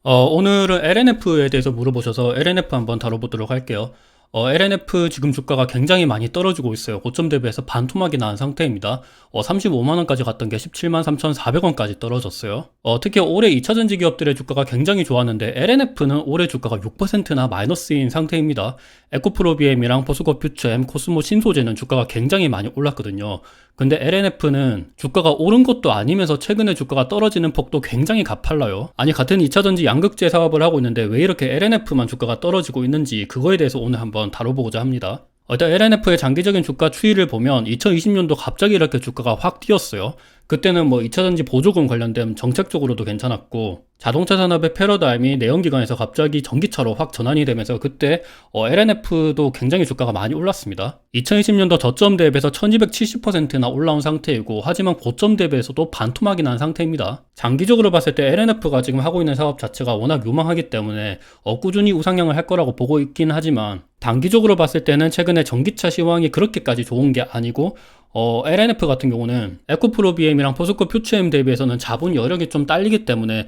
오늘은 LNF에 대해서 물어보셔서 LNF 한번 다뤄보도록 할게요. LNF 지금 주가가 굉장히 많이 떨어지고 있어요. 고점 대비해서 반토막이 난 상태입니다. 35만원까지 갔던 게 17만 3,400원까지 떨어졌어요. 특히 올해 2차전지 기업들의 주가가 굉장히 좋았는데 LNF는 올해 주가가 6%나 마이너스인 상태입니다. 에코프로비엠이랑 포스코 퓨처엠, 코스모 신소재는 주가가 굉장히 많이 올랐거든요. 근데 LNF는 주가가 오른 것도 아니면서 최근에 주가가 떨어지는 폭도 굉장히 가팔라요. 아니 같은 2차전지 양극재 사업을 하고 있는데 왜 이렇게 LNF만 주가가 떨어지고 있는지 그거에 대해서 오늘 한번 다뤄보고자 합니다. 일단 LNF의 장기적인 주가 추이를 보면 2020년도 갑자기 이렇게 주가가 확 뛰었어요. 그때는 뭐 2차전지 보조금 관련된 정책적으로도 괜찮았고 자동차 산업의 패러다임이 내연기관에서 갑자기 전기차로 확 전환이 되면서 그때 LNF도 굉장히 주가가 많이 올랐습니다. 2020년도 저점 대비해서 1270%나 올라온 상태이고 하지만 고점 대비해서도 반토막이 난 상태입니다. 장기적으로 봤을 때 LNF가 지금 하고 있는 사업 자체가 워낙 유망하기 때문에 꾸준히 우상향을 할 거라고 보고 있긴 하지만 단기적으로 봤을 때는 최근에 전기차 시황이 그렇게까지 좋은 게 아니고 LNF 같은 경우는 에코프로비엠이랑 포스코 퓨처엠 대비해서는 자본 여력이 좀 딸리기 때문에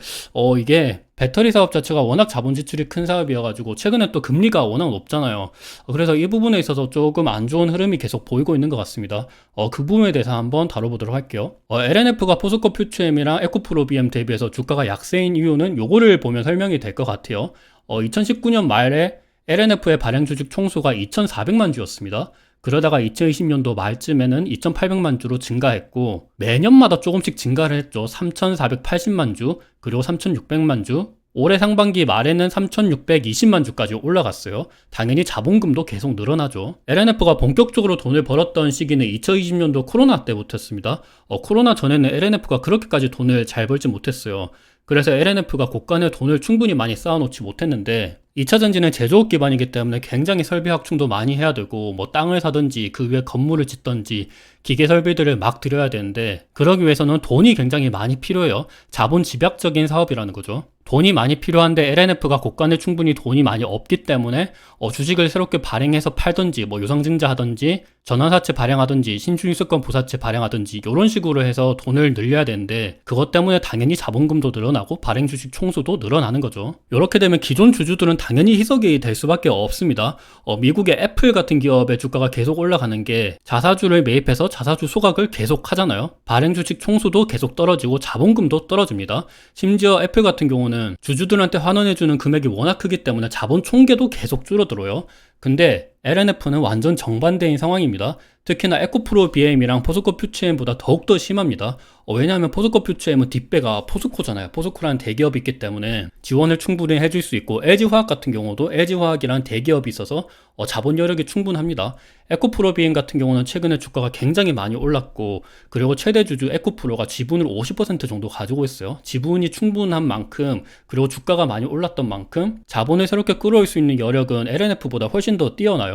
이게 배터리 사업 자체가 워낙 자본 지출이 큰 사업이어가지고 최근에 또 금리가 워낙 높잖아요. 그래서 이 부분에 있어서 조금 안 좋은 흐름이 계속 보이고 있는 것 같습니다. 그 부분에 대해서 한번 다뤄보도록 할게요. LNF가 포스코 퓨처엠이랑 에코프로비엠 대비해서 주가가 약세인 이유는 요거를 보면 설명이 될 것 같아요. 2019년 말에 LNF의 발행 주식 총수가 2,400만 주였습니다. 그러다가 2020년도 말쯤에는 2,800만 주로 증가했고 매년마다 조금씩 증가를 했죠. 3,480만 주, 그리고 3,600만 주, 올해 상반기 말에는 3,620만 주까지 올라갔어요. 당연히 자본금도 계속 늘어나죠. LNF가 본격적으로 돈을 벌었던 시기는 2020년도 코로나 때부터였습니다. 코로나 전에는 LNF가 그렇게까지 돈을 잘 벌지 못했어요. 그래서 LNF가 고간의 돈을 충분히 많이 쌓아놓지 못했는데 2차전지는 제조업 기반이기 때문에 굉장히 설비 확충도 많이 해야 되고 뭐 땅을 사든지 그 위에 건물을 짓든지 기계 설비들을 막 들여야 되는데 그러기 위해서는 돈이 굉장히 많이 필요해요. 자본 집약적인 사업이라는 거죠. 돈이 많이 필요한데 LNF가 고간에 충분히 돈이 많이 없기 때문에 주식을 새롭게 발행해서 팔든지 뭐 유상증자 하든지 전환사채 발행하든지 신주유수권 부사채 발행하든지 이런 식으로 해서 돈을 늘려야 되는데 그것 때문에 당연히 자본금도 늘어나고 발행 주식 총수도 늘어나는 거죠. 이렇게 되면 기존 주주들은 당연히 희석이 될 수밖에 없습니다. 미국의 애플 같은 기업의 주가가 계속 올라가는 게 자사주를 매입해서 자사주 소각을 계속 하잖아요. 발행 주식 총수도 계속 떨어지고 자본금도 떨어집니다. 심지어 애플 같은 경우는 주주들한테 환원해주는 금액이 워낙 크기 때문에 자본 총계도 계속 줄어들어요. 근데 LNF는 완전 정반대인 상황입니다. 특히나 에코프로 BM이랑 포스코 퓨처엠보다 더욱더 심합니다. 왜냐하면 포스코 퓨처엠은 뒷배가 포스코잖아요. 포스코라는 대기업이 있기 때문에 지원을 충분히 해줄 수 있고 LG화학 같은 경우도 LG화학이라는 대기업이 있어서 자본 여력이 충분합니다. 에코프로 BM 같은 경우는 최근에 주가가 굉장히 많이 올랐고 그리고 최대 주주 에코프로가 지분을 50% 정도 가지고 있어요. 지분이 충분한 만큼 그리고 주가가 많이 올랐던 만큼 자본을 새롭게 끌어올 수 있는 여력은 LNF보다 훨씬 더 뛰어나요.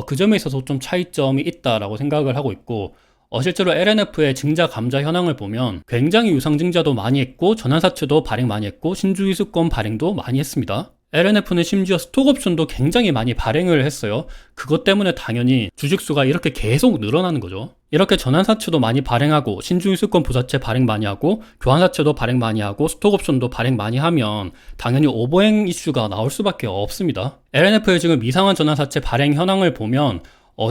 그 점에 있어서 좀 차이점이 있다라고 생각을 하고 있고 실제로 LNF의 증자 감자 현황을 보면 굉장히 유상증자도 많이 했고 전환사채도 발행 많이 했고 신주유수권 발행도 많이 했습니다. LNF는 심지어 스톡옵션도 굉장히 많이 발행을 했어요. 그것 때문에 당연히 주식수가 이렇게 계속 늘어나는 거죠. 이렇게 전환사채도 많이 발행하고 신주유수권 부사채 발행 많이 하고 교환사채도 발행 많이 하고 스톡옵션도 발행 많이 하면 당연히 오버행 이슈가 나올 수밖에 없습니다. LNF의 지금 이상한 전환사채 발행 현황을 보면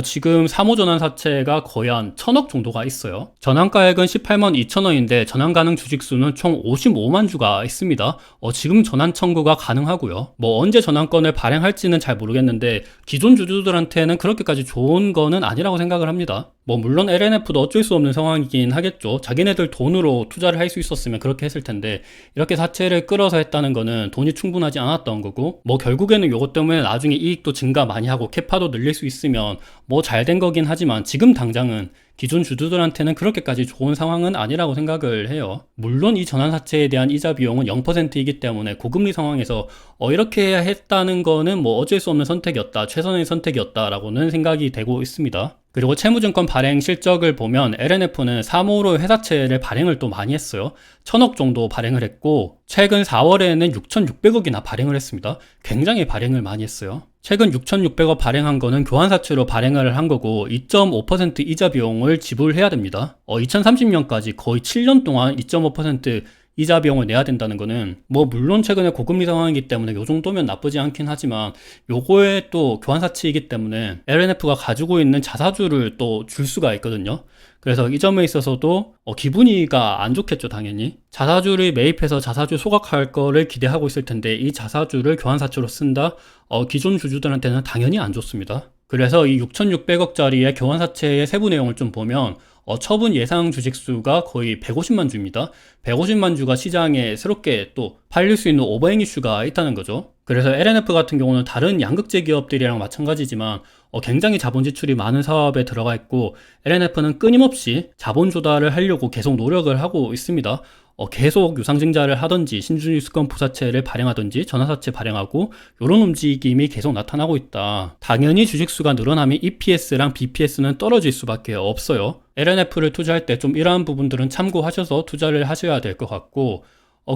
지금 3호 전환사채가 거의 한 1,000억 정도가 있어요. 전환가액은 18만 2천원인데 전환 가능 주식수는 총 55만 주가 있습니다. 지금 전환 청구가 가능하고요. 뭐 언제 전환권을 발행할지는 잘 모르겠는데 기존 주주들한테는 그렇게까지 좋은 거는 아니라고 생각을 합니다. 뭐 물론 LNF도 어쩔 수 없는 상황이긴 하겠죠. 자기네들 돈으로 투자를 할 수 있었으면 그렇게 했을 텐데 이렇게 사채를 끌어서 했다는 거는 돈이 충분하지 않았던 거고 뭐 결국에는 요것 때문에 나중에 이익도 증가 많이 하고 캐파도 늘릴 수 있으면 뭐 잘 된 거긴 하지만 지금 당장은 기존 주주들한테는 그렇게까지 좋은 상황은 아니라고 생각을 해요. 물론 이 전환사채에 대한 이자 비용은 0%이기 때문에 고금리 상황에서 이렇게 했다는 거는 뭐 어쩔 수 없는 선택이었다, 최선의 선택이었다라고는 생각이 되고 있습니다. 그리고 채무증권 발행 실적을 보면 LNF는 3호로 회사채를 발행을 또 많이 했어요. 1,000억 정도 발행을 했고 최근 4월에는 6,600억이나 발행을 했습니다. 굉장히 발행을 많이 했어요. 최근 6,600억 발행한 거는 교환사채로 발행을 한 거고 2.5% 이자 비용을 지불해야 됩니다. 2030년까지 거의 7년 동안 2.5% 이자 비용을 내야 된다는 거는 뭐 물론 최근에 고금리 상황이기 때문에 요 정도면 나쁘지 않긴 하지만 요거에 또 교환사치이기 때문에 LNF가 가지고 있는 자사주를 또 줄 수가 있거든요. 그래서 이 점에 있어서도 기분이가 안 좋겠죠, 당연히. 자사주를 매입해서 자사주 소각할 거를 기대하고 있을 텐데 이 자사주를 교환사치로 쓴다? 기존 주주들한테는 당연히 안 좋습니다. 그래서 이 6,600억짜리의 교환사채의 세부 내용을 좀 보면 처분 예상 주식수가 거의 150만 주입니다. 150만 주가 시장에 새롭게 또 팔릴 수 있는 오버행 이슈가 있다는 거죠. 그래서 LNF 같은 경우는 다른 양극재 기업들이랑 마찬가지지만 굉장히 자본 지출이 많은 사업에 들어가 있고 LNF는 끊임없이 자본 조달을 하려고 계속 노력을 하고 있습니다. 계속 유상증자를 하든지 신주유수권 부사채를 발행하든지 전환사채 발행하고 이런 움직임이 계속 나타나고 있다. 당연히 주식수가 늘어나면 EPS랑 BPS는 떨어질 수밖에 없어요. LNF를 투자할 때 좀 이러한 부분들은 참고하셔서 투자를 하셔야 될 것 같고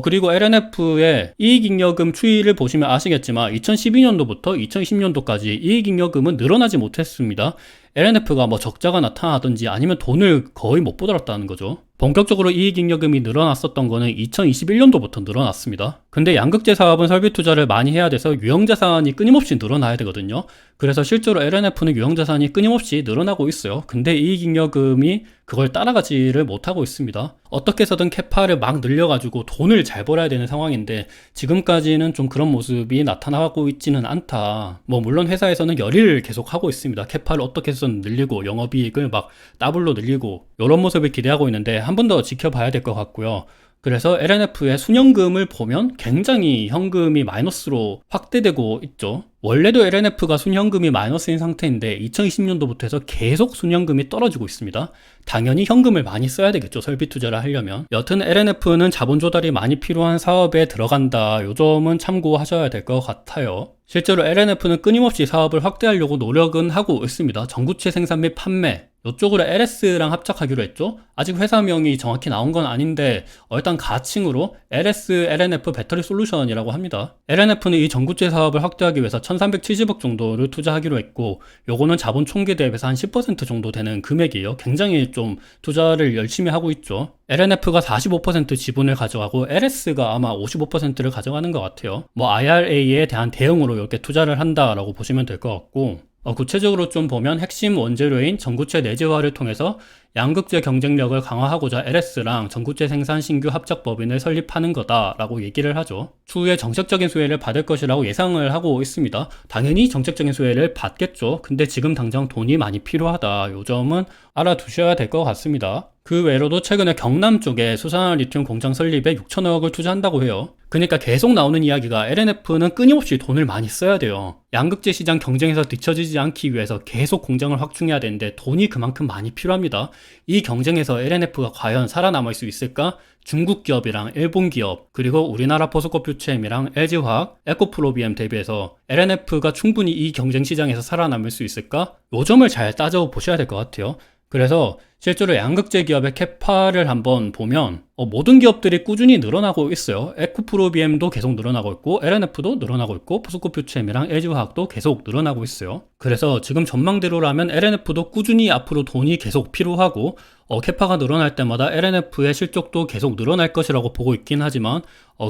그리고 LNF의 이익잉여금 추이를 보시면 아시겠지만 2012년도부터 2020년도까지 이익잉여금은 늘어나지 못했습니다. LNF가 뭐 적자가 나타나든지 아니면 돈을 거의 못 벌었다는 거죠. 본격적으로 이익잉여금이 늘어났었던 거는 2021년도부터 늘어났습니다. 근데 양극재 사업은 설비 투자를 많이 해야 돼서 유형자산이 끊임없이 늘어나야 되거든요. 그래서 실제로 LNF는 유형자산이 끊임없이 늘어나고 있어요. 근데 이익잉여금이 그걸 따라가지를 못하고 있습니다. 어떻게 해서든 캐파를 막 늘려가지고 돈을 잘 벌어야 되는 상황인데 지금까지는 좀 그런 모습이 나타나고 있지는 않다. 뭐 물론 회사에서는 열의를 계속 하고 있습니다. 캐파를 어떻게 해서든 늘리고 영업이익을 막 더블로 늘리고 이런 모습을 기대하고 있는데 한 번 더 지켜봐야 될 것 같고요. 그래서 LNF의 순현금을 보면 굉장히 현금이 마이너스로 확대되고 있죠. 원래도 LNF가 순현금이 마이너스인 상태인데 2020년도부터 해서 계속 순현금이 떨어지고 있습니다. 당연히 현금을 많이 써야 되겠죠, 설비 투자를 하려면. 여튼 LNF는 자본 조달이 많이 필요한 사업에 들어간다. 요 점은 참고하셔야 될 것 같아요. 실제로 LNF는 끊임없이 사업을 확대하려고 노력은 하고 있습니다. 전구체 생산 및 판매, 이쪽으로 LS랑 합작하기로 했죠. 아직 회사명이 정확히 나온 건 아닌데 일단 가칭으로 LS LNF 배터리 솔루션이라고 합니다. LNF는 이 전구체 사업을 확대하기 위해서 1370억 정도를 투자하기로 했고 요거는 자본 총계 대비해서 한 10% 정도 되는 금액이에요. 굉장히 좀 투자를 열심히 하고 있죠. LNF가 45% 지분을 가져가고 LS가 아마 55%를 가져가는 것 같아요. 뭐 IRA에 대한 대응으로 이렇게 투자를 한다라고 보시면 될 것 같고 구체적으로 좀 보면 핵심 원재료인 전구체 내재화를 통해서 양극재 경쟁력을 강화하고자 LS랑 전구체 생산 신규 합작 법인을 설립하는 거다라고 얘기를 하죠. 추후에 정책적인 수혜를 받을 것이라고 예상을 하고 있습니다. 당연히 정책적인 수혜를 받겠죠. 근데 지금 당장 돈이 많이 필요하다. 요 점은 알아두셔야 될 것 같습니다. 그 외로도 최근에 경남 쪽에 수산화 리튬 공장 설립에 6천억을 투자한다고 해요. 그러니까 계속 나오는 이야기가 LNF는 끊임없이 돈을 많이 써야 돼요. 양극재 시장 경쟁에서 뒤처지지 않기 위해서 계속 공장을 확충해야 되는데 돈이 그만큼 많이 필요합니다. 이 경쟁에서 LNF가 과연 살아남을 수 있을까? 중국 기업이랑 일본 기업, 그리고 우리나라 포스코 퓨처엠이랑 LG화학, 에코프로비엠 대비해서 LNF가 충분히 이 경쟁 시장에서 살아남을 수 있을까? 요 점을 잘 따져보셔야 될 것 같아요. 그래서 실제로 양극재 기업의 캐파를 한번 보면 모든 기업들이 꾸준히 늘어나고 있어요. 에코프로비엠도 계속 늘어나고 있고 LNF도 늘어나고 있고 포스코 퓨처엠이랑 LG화학도 계속 늘어나고 있어요. 그래서 지금 전망대로라면 LNF도 꾸준히 앞으로 돈이 계속 필요하고 캐파가 늘어날 때마다 LNF의 실적도 계속 늘어날 것이라고 보고 있긴 하지만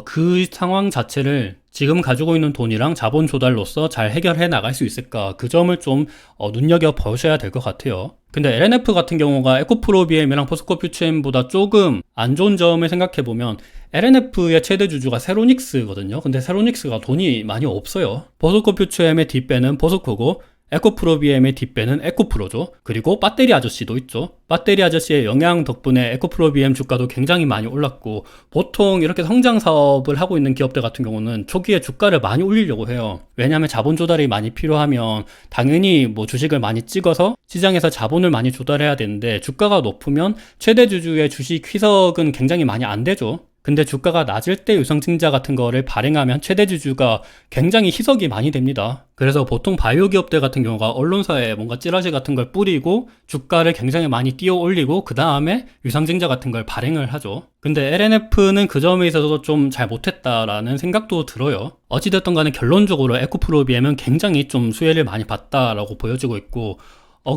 그 상황 자체를 지금 가지고 있는 돈이랑 자본 조달로서 잘 해결해 나갈 수 있을까? 그 점을 좀 눈여겨보셔야 될 것 같아요. 근데 LNF 같은 경우가 에코프로비엠이랑 포스코 퓨처엠보다 조금 안 좋은 점을 생각해보면 LNF의 최대 주주가 세로닉스거든요. 근데 세로닉스가 돈이 많이 없어요. 포스코 퓨처엠의 뒷배는 포스코고 에코프로비엠의 뒷배는 에코프로죠. 그리고 배터리 아저씨도 있죠. 배터리 아저씨의 영향 덕분에 에코프로비엠 주가도 굉장히 많이 올랐고 보통 이렇게 성장 사업을 하고 있는 기업들 같은 경우는 초기에 주가를 많이 올리려고 해요. 왜냐하면 자본 조달이 많이 필요하면 당연히 뭐 주식을 많이 찍어서 시장에서 자본을 많이 조달해야 되는데 주가가 높으면 최대 주주의 주식 희석은 굉장히 많이 안 되죠. 근데 주가가 낮을 때 유상증자 같은 거를 발행하면 최대 주주가 굉장히 희석이 많이 됩니다. 그래서 보통 바이오 기업들 같은 경우가 언론사에 뭔가 찌라시 같은 걸 뿌리고 주가를 굉장히 많이 띄워 올리고 그 다음에 유상증자 같은 걸 발행을 하죠. 근데 LNF는 그 점에 있어서 좀 잘 못했다라는 생각도 들어요. 어찌됐든 간에 결론적으로 에코프로비엠은 굉장히 좀 수혜를 많이 봤다라고 보여지고 있고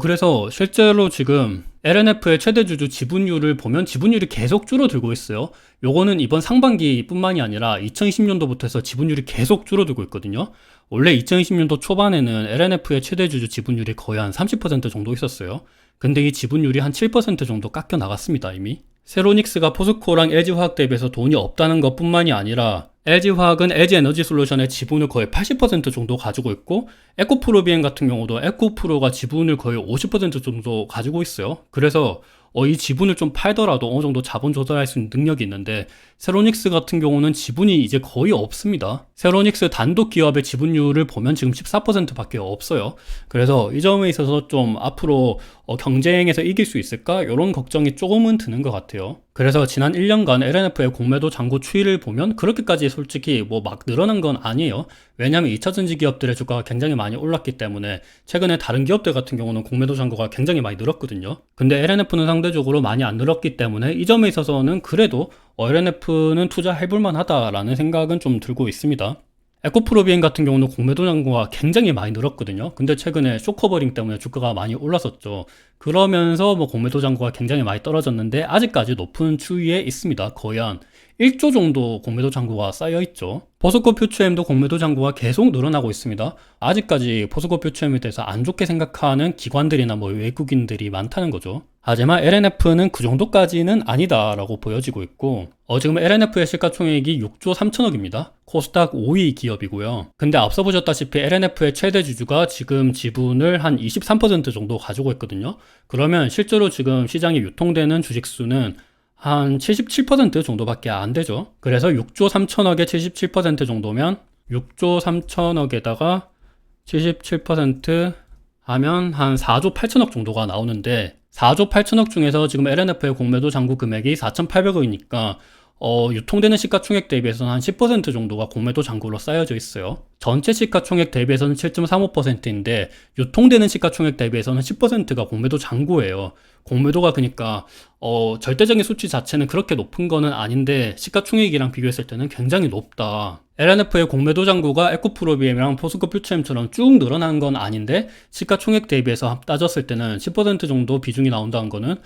그래서 실제로 지금 LNF의 최대 주주 지분율을 보면 지분율이 계속 줄어들고 있어요. 요거는 이번 상반기뿐만이 아니라 2020년도부터 해서 지분율이 계속 줄어들고 있거든요. 원래 2020년도 초반에는 LNF의 최대 주주 지분율이 거의 한 30% 정도 있었어요. 근데 이 지분율이 한 7% 정도 깎여 나갔습니다, 이미. 세로닉스가 포스코랑 LG화학 대비해서 돈이 없다는 것뿐만이 아니라 LG화학은 LG에너지솔루션의 지분을 거의 80% 정도 가지고 있고, 에코프로비엔 같은 경우도 에코프로가 지분을 거의 50% 정도 가지고 있어요. 그래서 이 지분을 좀 팔더라도 어느 정도 자본 조달할 수 있는 능력이 있는데, 세로닉스 같은 경우는 지분이 이제 거의 없습니다. 세로닉스 단독 기업의 지분율을 보면 지금 14%밖에 없어요. 그래서 이 점에 있어서 좀 앞으로 경쟁에서 이길 수 있을까? 이런 걱정이 조금은 드는 것 같아요. 그래서 지난 1년간 LNF의 공매도 잔고 추이를 보면 그렇게까지 솔직히 뭐 막 늘어난 건 아니에요. 왜냐하면 2차전지 기업들의 주가가 굉장히 많이 올랐기 때문에 최근에 다른 기업들 같은 경우는 공매도 잔고가 굉장히 많이 늘었거든요. 근데 LNF는 상대적으로 많이 안 늘었기 때문에 이 점에 있어서는 그래도 LNF는 투자해볼 만하다라는 생각은 좀 들고 있습니다. 에코프로비엔 같은 경우는 공매도 잔고가 굉장히 많이 늘었거든요. 근데 최근에 쇼커버링 때문에 주가가 많이 올랐었죠. 그러면서 뭐 공매도 잔고가 굉장히 많이 떨어졌는데 아직까지 높은 추이에 있습니다. 거의 한 1조 정도 공매도 잔고가 쌓여 있죠. 포스코 퓨처엠도 공매도 잔고가 계속 늘어나고 있습니다. 아직까지 포스코 퓨처엠에 대해서 안 좋게 생각하는 기관들이나 뭐 외국인들이 많다는 거죠. 하지만 LNF는 그 정도까지는 아니다라고 보여지고 있고, 지금 LNF의 시가총액이 6조 3천억입니다. 코스닥 5위 기업이고요. 근데 앞서 보셨다시피 LNF의 최대 주주가 지금 지분을 한 23% 정도 가지고 있거든요. 그러면 실제로 지금 시장에 유통되는 주식 수는 한 77% 정도밖에 안 되죠. 그래서 6조 3천억에 77% 정도면 6조 3천억에다가 77% 하면 한 4조 8천억 정도가 나오는데, 4조 8천억 중에서 지금 LNF의 공매도 잔고 금액이 4,800억이니까 유통되는 시가총액 대비해서는 한 10% 정도가 공매도 잔고로 쌓여져 있어요. 전체 시가총액 대비해서는 7.35%인데 유통되는 시가총액 대비해서는 10%가 공매도 잔고예요. 공매도가 그러니까 절대적인 수치 자체는 그렇게 높은 거는 아닌데 시가총액이랑 비교했을 때는 굉장히 높다. LNF의 공매도 잔고가 에코프로비엠이랑 포스코 퓨처엠처럼 쭉 늘어난 건 아닌데 시가총액 대비해서 따졌을 때는 10% 정도 비중이 나온다는 거는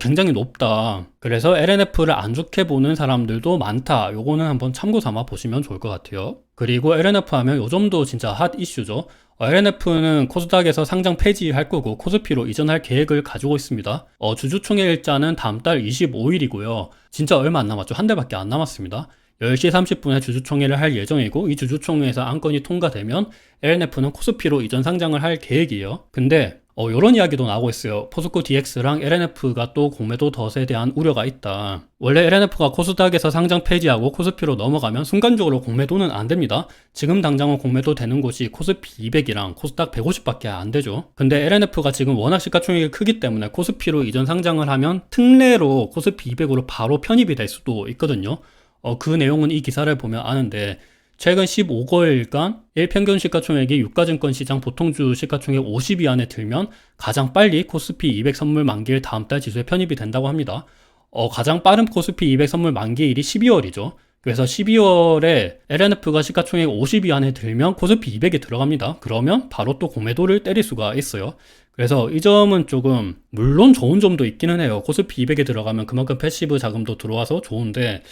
굉장히 높다. 그래서 LNF를 안 좋게 보는 사람들도 많다. 요거는 한번 참고 삼아 보시면 좋을 것 같아요. 그리고 LNF 하면 요점도 진짜 핫 이슈죠. LNF는 코스닥에서 상장 폐지할 거고 코스피로 이전할 계획을 가지고 있습니다. 주주총회 일자는 다음 달 25일이고요. 진짜 얼마 안 남았죠. 한 달밖에 안 남았습니다. 10시 30분에 주주총회를 할 예정이고, 이 주주총회에서 안건이 통과되면 LNF는 코스피로 이전 상장을 할 계획이에요. 근데 이런 이야기도 나오고 있어요. 포스코 DX랑 LNF가 또 공매도 덫에 대한 우려가 있다. 원래 LNF가 코스닥에서 상장 폐지하고 코스피로 넘어가면 순간적으로 공매도는 안 됩니다. 지금 당장은 공매도 되는 곳이 코스피 200이랑 코스닥 150밖에 안 되죠. 근데 LNF가 지금 워낙 시가총액이 크기 때문에 코스피로 이전 상장을 하면 특례로 코스피 200으로 바로 편입이 될 수도 있거든요. 그 내용은 이 기사를 보면 아는데, 최근 15개월간 일평균 시가총액이 유가증권 시장 보통주 시가총액 50위 안에 들면 가장 빨리 코스피 200 선물 만기일 다음 달 지수에 편입이 된다고 합니다. 가장 빠른 코스피 200 선물 만기일이 12월이죠. 그래서 12월에 LNF가 시가총액 50위 안에 들면 코스피 200에 들어갑니다. 그러면 바로 또 공매도를 때릴 수가 있어요. 그래서 이 점은 조금, 물론 좋은 점도 있기는 해요. 코스피 200에 들어가면 그만큼 패시브 자금도 들어와서 좋은데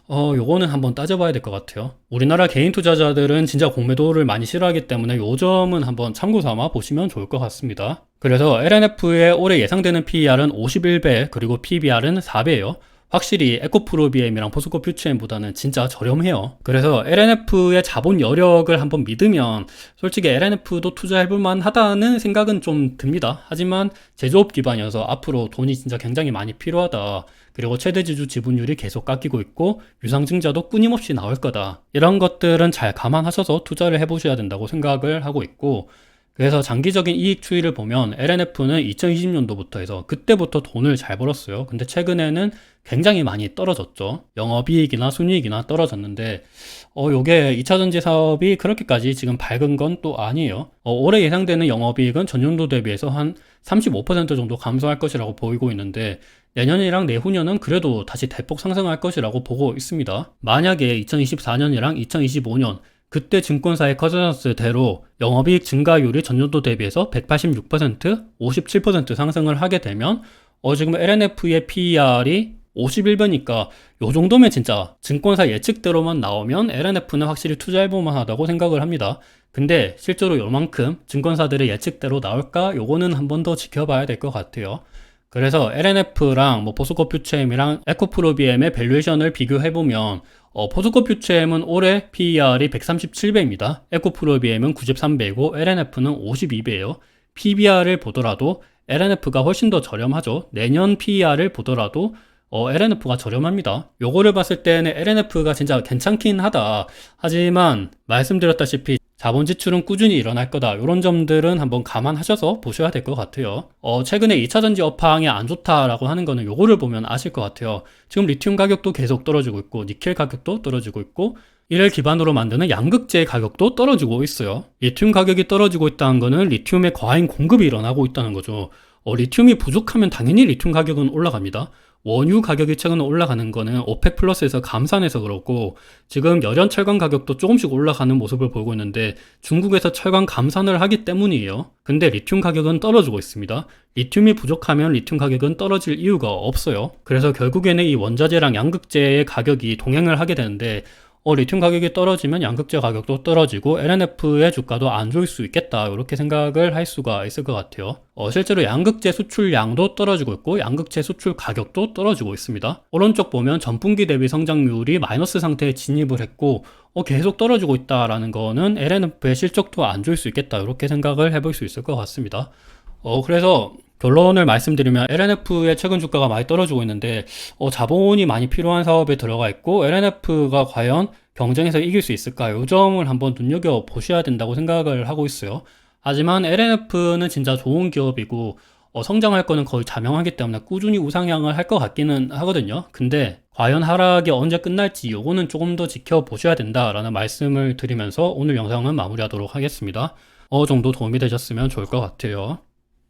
요거는 한번 따져봐야 될 것 같아요. 우리나라 개인 투자자들은 진짜 공매도를 많이 싫어하기 때문에 요 점은 한번 참고 삼아 보시면 좋을 것 같습니다. 그래서 LNF의 올해 예상되는 PER은 51배, 그리고 PBR은 4배예요. 확실히 에코프로비엠이랑 포스코 퓨처엠보다는 진짜 저렴해요. 그래서 LNF의 자본 여력을 한번 믿으면 솔직히 LNF도 투자해볼 만하다는 생각은 좀 듭니다. 하지만 제조업 기반이어서 앞으로 돈이 진짜 굉장히 많이 필요하다. 그리고 최대주주 지분율이 계속 깎이고 있고 유상증자도 끊임없이 나올 거다. 이런 것들은 잘 감안하셔서 투자를 해보셔야 된다고 생각을 하고 있고, 그래서 장기적인 이익 추이를 보면 LNF는 2020년도부터 해서 그때부터 돈을 잘 벌었어요. 근데 최근에는 굉장히 많이 떨어졌죠. 영업이익이나 순이익이나 떨어졌는데 요게 2차전지 사업이 그렇게까지 지금 밝은 건 또 아니에요. 올해 예상되는 영업이익은 전년도 대비해서 한 35% 정도 감소할 것이라고 보이고 있는데, 내년이랑 내후년은 그래도 다시 대폭 상승할 것이라고 보고 있습니다. 만약에 2024년이랑 2025년 그때 증권사의 컨센서스대로 영업이익 증가율이 전년도 대비해서 186%, 57% 상승을 하게 되면 지금 LNF의 PER이 51배니까 요 정도면 진짜 증권사 예측대로만 나오면 LNF는 확실히 투자해볼만 하다고 생각을 합니다. 근데 실제로 요만큼 증권사들의 예측대로 나올까? 요거는 한 번 더 지켜봐야 될 것 같아요. 그래서 LNF랑 포스코 퓨처엠이랑 에코프로비엠의 밸류에이션을 비교해보면 포스코 퓨처엠은 올해 PER이 137배입니다. 에코프로비엠은 93배이고 LNF는 52배예요. PBR을 보더라도 LNF가 훨씬 더 저렴하죠. 내년 PER을 보더라도 LNF가 저렴합니다. 요거를 봤을 때는 LNF가 진짜 괜찮긴 하다. 하지만 말씀드렸다시피 자본 지출은 꾸준히 일어날 거다. 이런 점들은 한번 감안하셔서 보셔야 될 것 같아요. 최근에 2차전지 업황이 안 좋다라고 하는 거는 요거를 보면 아실 것 같아요. 지금 리튬 가격도 계속 떨어지고 있고 니켈 가격도 떨어지고 있고 이를 기반으로 만드는 양극재 가격도 떨어지고 있어요. 리튬 가격이 떨어지고 있다는 거는 리튬의 과잉 공급이 일어나고 있다는 거죠. 리튬이 부족하면 당연히 리튬 가격은 올라갑니다. 원유 가격이 최근 올라가는 거는 오펙 플러스에서 감산해서 그렇고 지금 열연 철강 가격도 조금씩 올라가는 모습을 보이고 있는데 중국에서 철강 감산을 하기 때문이에요. 근데 리튬 가격은 떨어지고 있습니다. 리튬이 부족하면 리튬 가격은 떨어질 이유가 없어요. 그래서 결국에는 이 원자재랑 양극재의 가격이 동행을 하게 되는데 리튬 가격이 떨어지면 양극재 가격도 떨어지고 LNF의 주가도 안 좋을 수 있겠다 이렇게 생각을 할 수가 있을 것 같아요. 실제로 양극재 수출량도 떨어지고 있고 양극재 수출 가격도 떨어지고 있습니다. 오른쪽 보면 전분기 대비 성장률이 마이너스 상태에 진입을 했고 계속 떨어지고 있다라는 거는 LNF의 실적도 안 좋을 수 있겠다 이렇게 생각을 해볼 수 있을 것 같습니다. 그래서 결론을 말씀드리면 LNF의 최근 주가가 많이 떨어지고 있는데 자본이 많이 필요한 사업에 들어가 있고 LNF가 과연 경쟁에서 이길 수 있을까? 이 점을 한번 눈여겨보셔야 된다고 생각을 하고 있어요. 하지만 LNF는 진짜 좋은 기업이고 성장할 거는 거의 자명하기 때문에 꾸준히 우상향을 할 것 같기는 하거든요. 근데 과연 하락이 언제 끝날지 요거는 조금 더 지켜보셔야 된다라는 말씀을 드리면서 오늘 영상은 마무리하도록 하겠습니다. 정도 도움이 되셨으면 좋을 것 같아요.